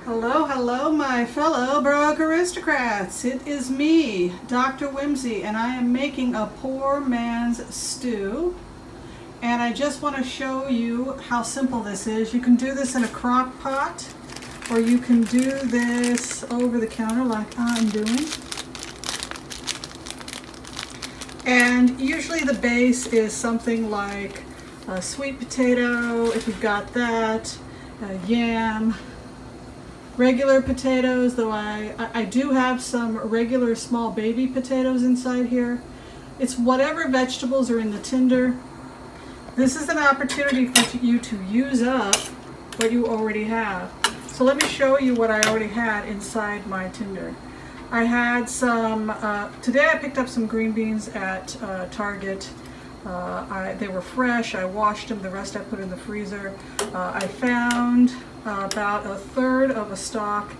Hello, hello, my fellow broke aristocrats. It is me, Dr. Whimsy, and I am making a poor man's stew. And I just want to show you how simple this is. You can do this in a crock pot, or you can do this over the counter like I'm doing. And usually the base is something like a sweet potato, if you've got that, yam, regular potatoes, though I do have some regular small baby potatoes inside here. It's whatever vegetables are in the tinder. This is an opportunity for you to use up what you already have. So let me show you what I already had inside my tinder. I had some, today I picked up some green beans at Target. They were fresh, I washed them, the rest I put in the freezer. I found about a third of a stalk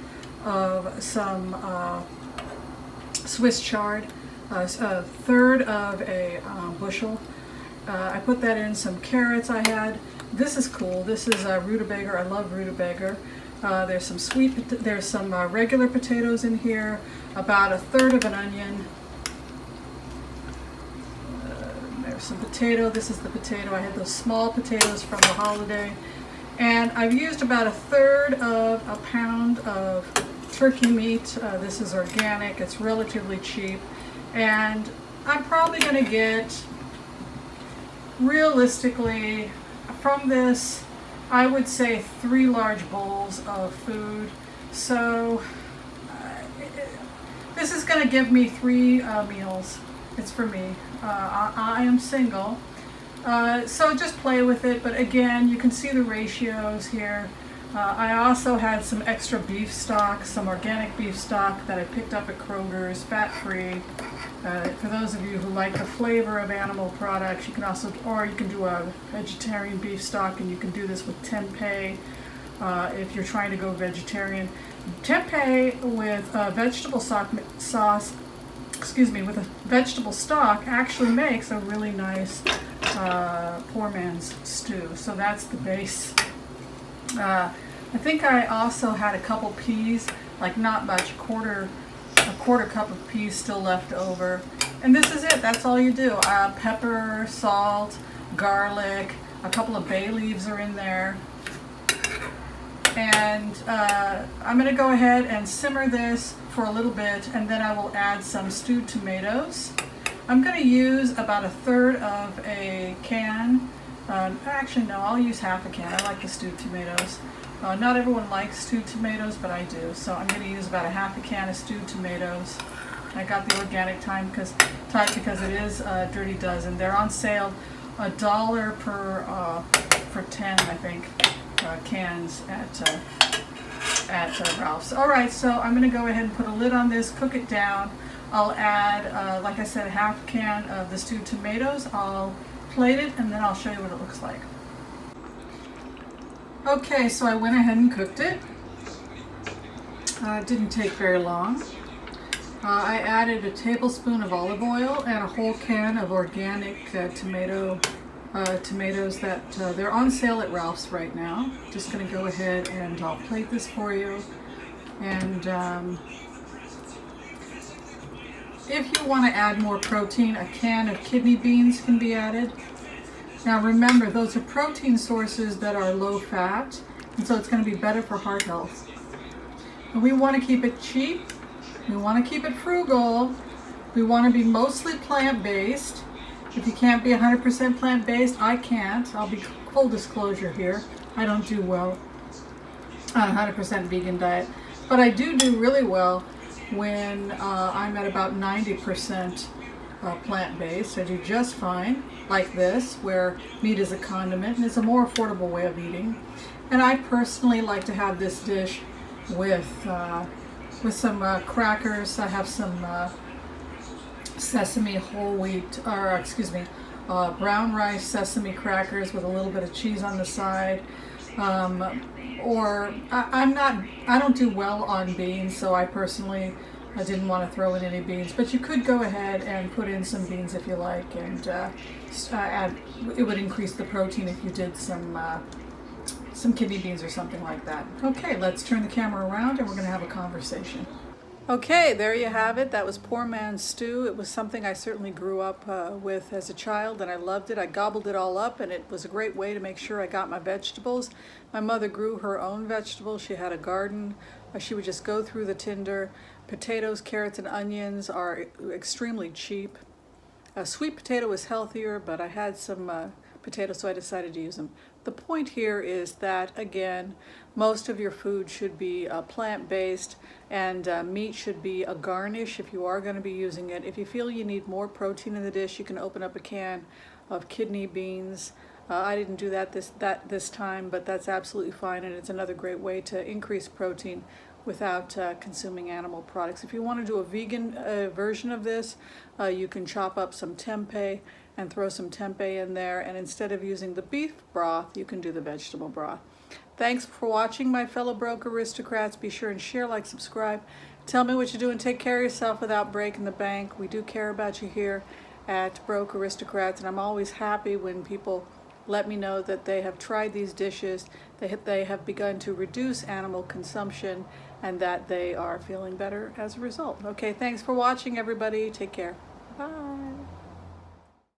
of some Swiss chard, a third of a bushel. I put that in some carrots I had. This is cool, this is rutabaga, I love rutabaga. There's some regular potatoes in here, about a third of an onion. There's some potato, this is the potato. I had those small potatoes from the holiday. And I've used about a third of a pound of turkey meat. This is organic, it's relatively cheap. And I'm probably gonna get, realistically, from this, I would say 3 large bowls of food. So this is going to give me 3 meals. It's for me. I am single. So just play with it. But again, you can see the ratios here. I also had some extra beef stock, some organic beef stock that I picked up at Kroger's, fat-free. For those of you who like the flavor of animal products, you can also, or you can do a vegetarian beef stock, and you can do this with tempeh if you're trying to go vegetarian. Tempeh with vegetable sauce, with a vegetable stock actually makes a really nice poor man's stew. So that's the base. I think I also had a couple peas, like not much, a quarter cup of peas still left over. And this is it, that's all you do. Pepper, salt, garlic, a couple of bay leaves are in there. And I'm gonna go ahead and simmer this for a little bit, and then I will add some stewed tomatoes. I'm gonna use about a third of a can. Actually, no, I'll use half a can. I like the stewed tomatoes. Not everyone likes stewed tomatoes, but I do. So I'm going to use about a half a can of stewed tomatoes. I got the organic type because it is a Dirty Dozen. They're on sale, $1 for 10, I think, cans at Ralph's. All right, so I'm going to go ahead and put a lid on this, cook it down. I'll add, like I said, a half can of the stewed tomatoes. I'll plate it, and then I'll show you what it looks like. Okay, so I went ahead and cooked it. It didn't take very long. I added a tablespoon of olive oil and a whole can of organic tomatoes that they're on sale at Ralph's right now. Just going to go ahead and I'll plate this for you. And if you want to add more protein, a can of kidney beans can be added. Now remember, those are protein sources that are low fat, and so it's going to be better for heart health. And we want to keep it cheap, we want to keep it frugal, we want to be mostly plant-based. If you can't be 100% plant-based, I can't. I'll be full disclosure here. I don't do well on a 100% vegan diet, but I do really well when I'm at about 90% plant-based. I do just fine, like this, where meat is a condiment and it's a more affordable way of eating. And I personally like to have this dish with some crackers. I have some sesame whole wheat, or brown rice sesame crackers with a little bit of cheese on the side. Or I don't do well on beans, so I personally didn't want to throw in any beans, but you could go ahead and put in some beans if you like, and add. It would increase the protein if you did some some kidney beans or something like that. Okay, let's turn the camera around and we're going to have a conversation. Okay, there you have it. That was poor man's stew. It was something I certainly grew up with as a child, and I loved it. I gobbled it all up, and it was a great way to make sure I got my vegetables. My mother grew her own vegetables. She had a garden. She would just go through the tinder. Potatoes, carrots, and onions are extremely cheap. A sweet potato is healthier, but I had some potatoes, so I decided to use them. The point here is that, again, most of your food should be plant-based, and meat should be a garnish if you are going to be using it. If you feel you need more protein in the dish, you can open up a can of kidney beans. I didn't do that this time, but that's absolutely fine, and it's another great way to increase protein without consuming animal products. If you want to do a vegan version of this, you can chop up some tempeh and throw some tempeh in there, and instead of using the beef broth, you can do the vegetable broth. Thanks for watching, my fellow broke aristocrats. Be sure and share, like, subscribe. Tell me what you do and take care of yourself without breaking the bank. We do care about you here at Broke Aristocrats, and I'm always happy when people let me know that they have tried these dishes, they have begun to reduce animal consumption, and that they are feeling better as a result. Okay, thanks for watching, everybody. Take care. Bye.